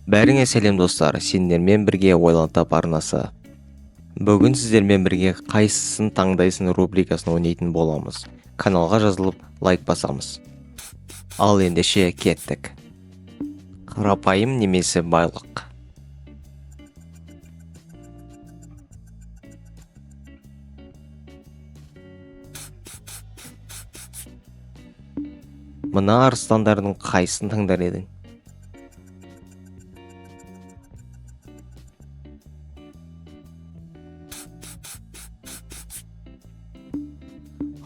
Бәріңе сәлем достар, сендермен бірге ойлантап арнасы. Бүгін сіздермен бірге қайсысын таңдайсың рубрикасын ойнайтын боламыз. Каналға жазылып, лайк басамыз. Ал ендеше кеттік. Қарапайым немесе байлық. Мына арыстандардың қайсысын таңдар едің?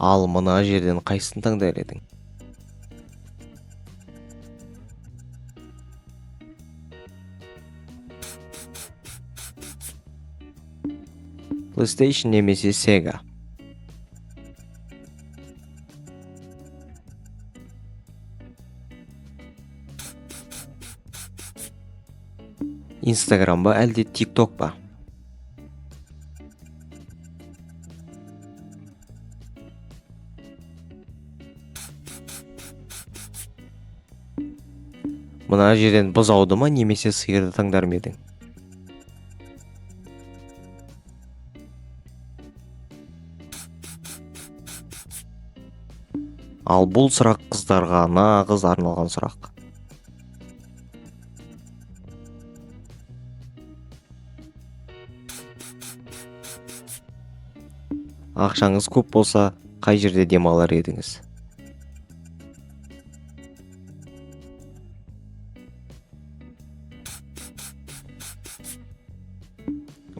Ал мына жерден қайсысын таңдар едің? PlayStation немесе Sega. Instagram ба әлде TikTok па? Мына жерден бұзауды ма немесе сиырды таңдар ма едің? Ал бұл сұрақ қыздарға нағыз арналған сұрақ. Ақшаңыз көп болса, қай жерде демалар едіңіз?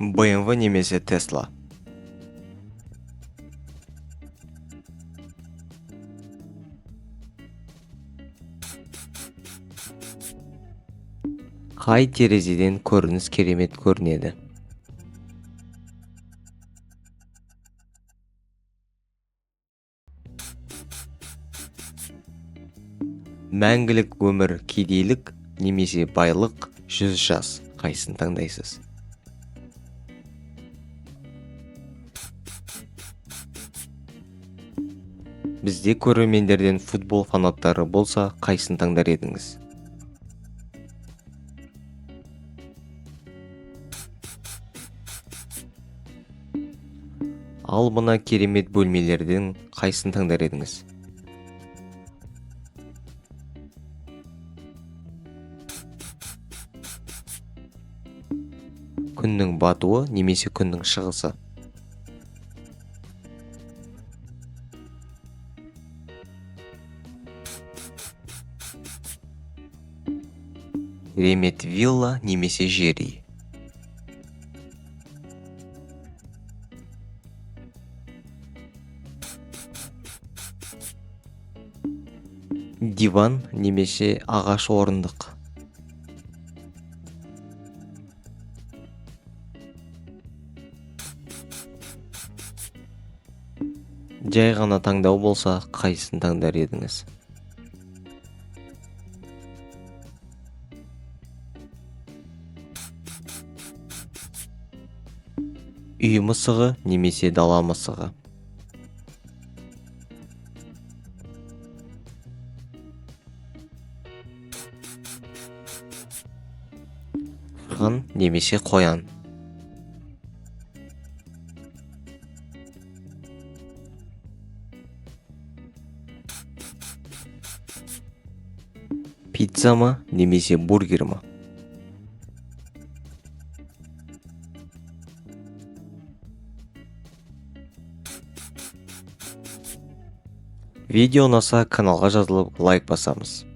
BMW немесе Tesla. Қай терезеден көрініс керемет көрінеді? Мәңгілік өмір, кедейлік немесе байлық, 100 жас. Қайсысын таңдайсыз? Бізде көрермендерден футбол фанаттары болса, қайсысын таңдар едіңіз? Ал мына керемет бөлмелерден қайсысын таңдар едіңіз? Күннің батуы немесе күннің шығысы? Керемет вилла немесе жер үй? Диван немесе ағаш орындық? Жай ғана таңдау болса, қайсысын таңдар едіңіз? Үй мысығы немесе дала мысығы? Хан немесе қоян? Пицца ма немесе бургер ма? Видео ұнаса, каналға жазылып, лайк басамыз.